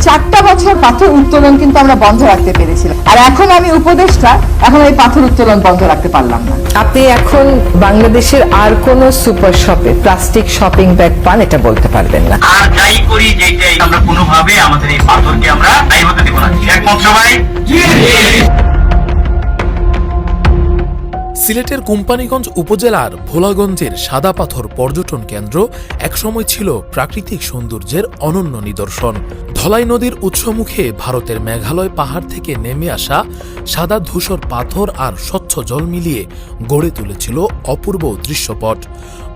4টা বছর পাথর উত্তোলন কিন্তু আমরা বন্ধ রাখতে পেরেছিলাম, আর এখন আমি উপদেষ্টা, এখন এই পাথর উত্তোলন বন্ধ রাখতে পারলাম না। আপনি এখন বাংলাদেশের আর কোন সুপার শপে প্লাস্টিক শপিং ব্যাগ পান এটা বলতে পারবেন না। আর যাই করি যেটাই আমরা কোনোভাবে আমাদের এই পাথরকে আমরা দায়ী হতে দেব না। একমাত্র ভাই সিলেটের কোম্পানীগঞ্জ উপজেলার ভোলাগঞ্জের সাদা পাথর পর্যটন কেন্দ্র একসময় ছিল প্রাকৃতিক সৌন্দর্যের অনন্য নিদর্শন। ধলাই নদীর উৎসমুখে ভারতের মেঘালয় পাহাড় থেকে নেমে আসা সাদা ধূসর পাথর আর স্বচ্ছ জল মিলিয়ে গড়ে তুলেছিল অপূর্ব দৃশ্যপট।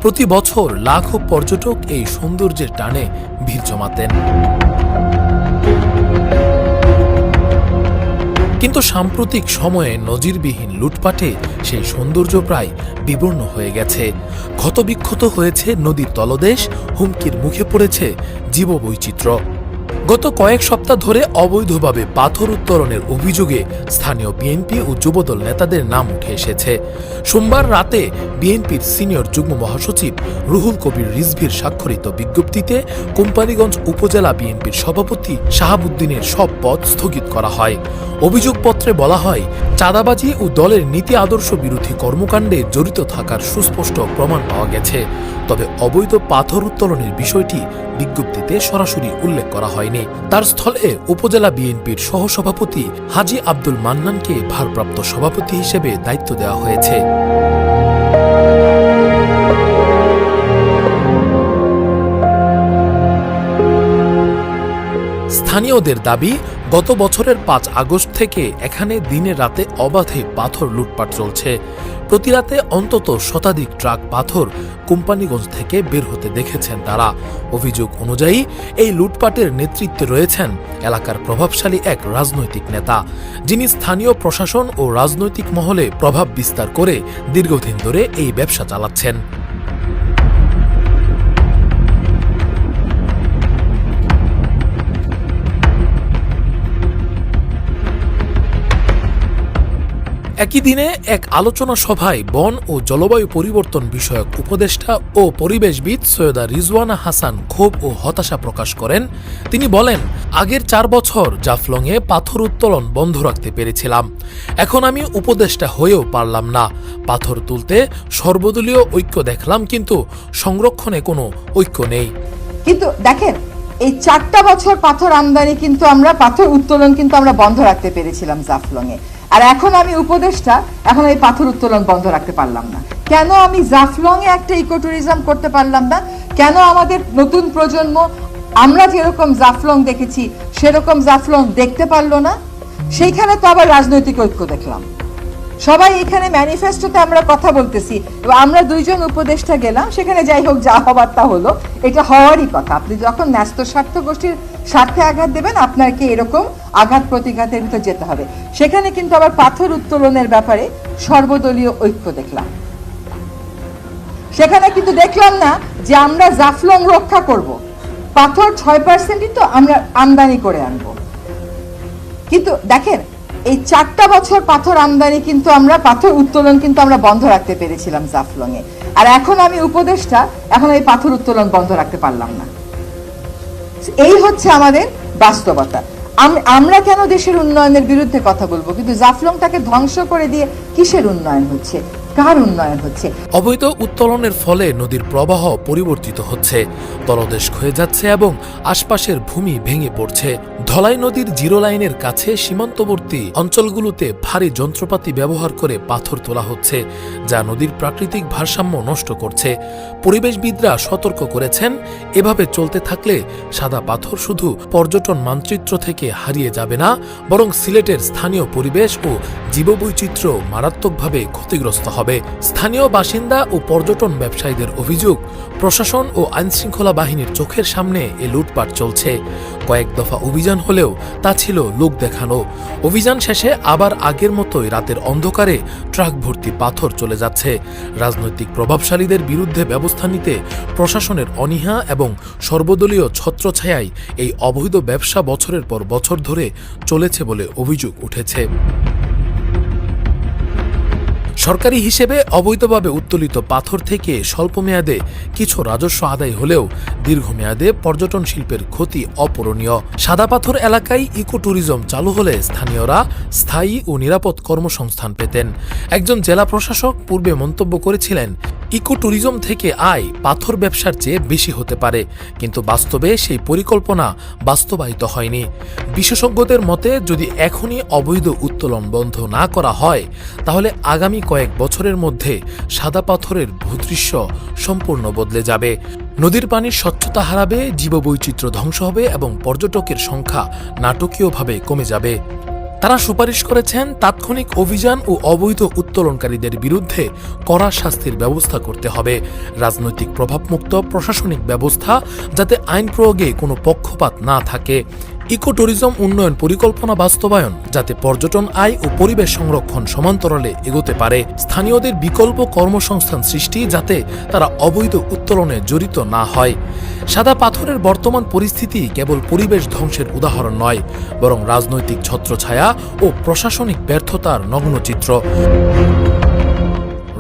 প্রতি বছর লাখো পর্যটক এই সৌন্দর্যের টানে ভিড় জমাতেন। কিন্তু সাম্প্রতিক সময়ে নজিরবিহীন লুটপাটে সেই সৌন্দর্য প্রায় বিবর্ণ হয়ে গেছে। ক্ষতবিক্ষত হয়েছে নদীর তলদেশ, হুমকির মুখে পড়েছে জীববৈচিত্র্য। গত কয়েক সপ্তাহ ধরে অবৈধভাবে পাথর উত্তোলনের অভিযোগে স্থানীয় বিএনপি ও যুবদল নেতাদের নাম উঠে এসেছে। সোমবার রাতে বিএনপির সিনিয়র যুগ্ম মহাসচিব রুহুল কবির রিজভীর স্বাক্ষরিত বিজ্ঞপ্তিতে কোম্পানীগঞ্জ উপজেলা বিএনপির সভাপতি শাহাবুদ্দিনের সব পদ স্থগিত করা হয়। অভিযোগপত্রে বলা হয়, চাঁদাবাজি ও দলের নীতি আদর্শ বিরোধী কর্মকাণ্ডে জড়িত থাকার সুস্পষ্ট প্রমাণ পাওয়া গেছে। তবে অবৈধ পাথর উত্তোলনের বিষয়টি বিজ্ঞপ্তিতে সরাসরি উল্লেখ করা হয়নি। তার স্থলে উপজেলা বিএনপির সহসভাপতি হাজী আব্দুল মান্নানকে ভারপ্রাপ্ত সভাপতি হিসেবে দায়িত্ব দেওয়া হয়েছে। স্থানীয়দের দাবি, গত বছরের 5 আগস্ট থেকে এখানে দিনে রাতে অবাধে পাথর লুটপাট চলছে। প্রতি রাতে অন্তত শতাধিক ট্রাক পাথর কোম্পানীগঞ্জ থেকে বের হতে দেখেছেন তারা। অভিযোগ অনুযায়ী এই লুটপাটের নেতৃত্বে রয়েছেন এলাকার প্রভাবশালী এক রাজনৈতিক নেতা, যিনি স্থানীয় প্রশাসন ও রাজনৈতিক মহলে প্রভাব বিস্তার করে দীর্ঘদিন ধরে এই ব্যবসা চালাচ্ছেন। একই দিনে এক আলোচনা সভায় বন ও জলবায়ু পরিবর্তন বিষয়ক উপদেষ্টা ও পরিবেশবিদ সৈয়দা রিজওয়ানা হাসান ক্ষোভ ও হতাশা প্রকাশ করেন। তিনি বলেন, আগের 4 বছর জাফলংয়ে পাথর উত্তোলন বন্ধ রাখতে পেরেছিলাম, এখন আমি উপদেষ্টা হয়েও পারলাম না। পাথর তুলতে সর্বদলীয় ঐক্য দেখলাম, কিন্তু সংরক্ষণে কোনো ঐক্য নেই। কিন্তু দেখেন, এই 4টা বছর পাথর আমদানি কিন্তু আমরা, পাথর উত্তোলন কিন্তু আমরা বন্ধ রাখতে পেরেছিলাম জাফলংয়ে, আর এখন আমি উপদেষ্টা, এখন এই পাথর উত্তোলন বন্ধ রাখতে পারলাম না। কেন আমি জাফলংয়ে একটা ইকো ট্যুরিজম করতে পারলাম না? কেন আমাদের নতুন প্রজন্ম আমরা যেরকম জাফলং দেখেছি সেরকম জাফলং দেখতে পারলো না? সেইখানে তো আবার রাজনৈতিক ঐক্য দেখলাম। সবাই এখানে ম্যানিফেস্টোতে আমরা কথা বলতেছি, আমরা 2 জন উপদেষ্টা গেলাম, সেখানে যাই হোক যা হবার তা হলো, এটা হওয়ারই কথা। আপনি যখন ন্যস্ত স্বার্থ গোষ্ঠীর স্বার্থে আঘাত দেবেন, আপনাকে এরকম আঘাত প্রতিঘাতের ভিতর যেতে হবে। সেখানে কিন্তু আবার পাথর উত্তোলনের ব্যাপারে সর্বদলীয় ঐক্য দেখলাম। সেখানে কিন্তু দেখলাম না যে আমরা জাফলং রক্ষা করব, পাথর 6%ই তো আমরা আমদানি করে আনবো। কিন্তু দেখেন, এই 4টা বছর পাথর আমদানি কিন্তু আমরা, পাথর উত্তোলন কিন্তু আমরা বন্ধ রাখতে পেরেছিলাম জাফলংয়ে, আর এখন আমি উপদেষ্টা, এখন এই পাথর উত্তোলন বন্ধ রাখতে পারলাম না। এই হচ্ছে আমাদের বাস্তবতা। আমরা কেন দেশের উন্নয়নের বিরুদ্ধে কথা বলবো, কিন্তু জাফলংটাকে ধ্বংস করে দিয়ে কিসের উন্নয়ন হচ্ছে, কার উন্নয়ন হচ্ছে? অবৈধ উত্তোলনের ফলে নদীর প্রবাহ পরিবর্তিত হচ্ছে, তলদেশ ক্ষয়ে যাচ্ছে এবং আশপাশের ভূমি ভেঙে পড়ছে। ধলাই নদীর জিরো লাইনের কাছে সীমান্তবর্তী অঞ্চলগুলোতে ভারী যন্ত্রপাতি ব্যবহার করে পাথর তোলা হচ্ছে, যা নদীর প্রাকৃতিক ভারসাম্য নষ্ট করছে। পরিবেশবিদরা সতর্ক করেছেন, এভাবে চলতে থাকলে সাদা পাথর শুধু পর্যটন মানচিত্র থেকে হারিয়ে যাবে না, বরং সিলেটের স্থানীয় পরিবেশ ও জীববৈচিত্র্য মারাত্মকভাবে ক্ষতিগ্রস্ত হবে। স্থানীয় বাসিন্দা ও পর্যটন ব্যবসায়ীদের অভিযোগ, প্রশাসন ও আইনশৃঙ্খলা বাহিনীর চোখের সামনে এ লুটপাট চলছে। কয়েক দফা অভিযান হলেও তা ছিল লোক দেখানো। অভিযান শেষে আবার আগের মতোই রাতের অন্ধকারে ট্রাক ভর্তি পাথর চলে যাচ্ছে। রাজনৈতিক প্রভাবশালীদের বিরুদ্ধে ব্যবস্থা নিতে প্রশাসনের অনীহা এবং সর্বদলীয় ছত্রছায়ায় এই অবৈধ ব্যবসা বছরের পর বছর ধরে চলেছে বলে অভিযোগ উঠেছে। সরকারি হিসেবে অবৈধভাবে উত্তোলিত পাথর থেকে স্বল্পমেয়াদে কিছু রাজস্ব আদায় হলেও দীর্ঘমেয়াদে পর্যটন শিল্পের ক্ষতি অপূরণীয়। সাদা পাথর এলাকায় ইকো ট্যুরিজম চালু হলে স্থানীয়রা স্থায়ী ও নিরাপদ কর্মসংস্থান পেতেন। একজন জেলা প্রশাসক পূর্বে মন্তব্য করেছিলেন, ইকো ট্যুরিজম থেকে আয় পাথর ব্যবসার চেয়ে বেশি হতে পারে, কিন্তু বাস্তবে সেই পরিকল্পনা বাস্তবায়িত হয়নি। বিশেষজ্ঞদের মতে যদি এখনই অবৈধ উত্তোলন বন্ধ না করা হয় তাহলে আগামী কয়েক বছরের মধ্যে সাদা পাথরের ভূদৃশ্য সম্পূর্ণ বদলে যাবে। নদীর পানির স্বচ্ছতা হারাবে, জীববৈচিত্র্য ধ্বংস হবে এবং পর্যটকের সংখ্যা নাটকীয়ভাবে কমে যাবে। তারা সুপারিশ করেছেন তাৎক্ষণিক অভিযান ও অবৈধ উত্তোলনকারীদের বিরুদ্ধে কড়া শাস্তির ব্যবস্থা করতে হবে, রাজনৈতিক প্রভাবমুক্ত প্রশাসনিক ব্যবস্থা যাতে আইন প্রয়োগে কোনো পক্ষপাত না থাকে, ইকো ট্যুরিজম উন্নয়ন পরিকল্পনা বাস্তবায়ন যাতে পর্যটন আয় ও পরিবেশ সংরক্ষণ সমান্তরালে এগোতে পারে, স্থানীয়দের বিকল্প কর্মসংস্থান সৃষ্টি যাতে তারা অবৈধ উত্তোলনে জড়িত না হয়। সাদা পাথরের বর্তমান পরিস্থিতি কেবল পরিবেশ ধ্বংসের উদাহরণ নয়, বরং রাজনৈতিক ছত্রছায়া ও প্রশাসনিক ব্যর্থতার নগ্ন চিত্র।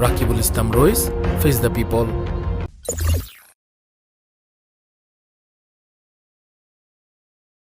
রাকিবুল ইসলাম রইস, ফেস দ্য পিপল।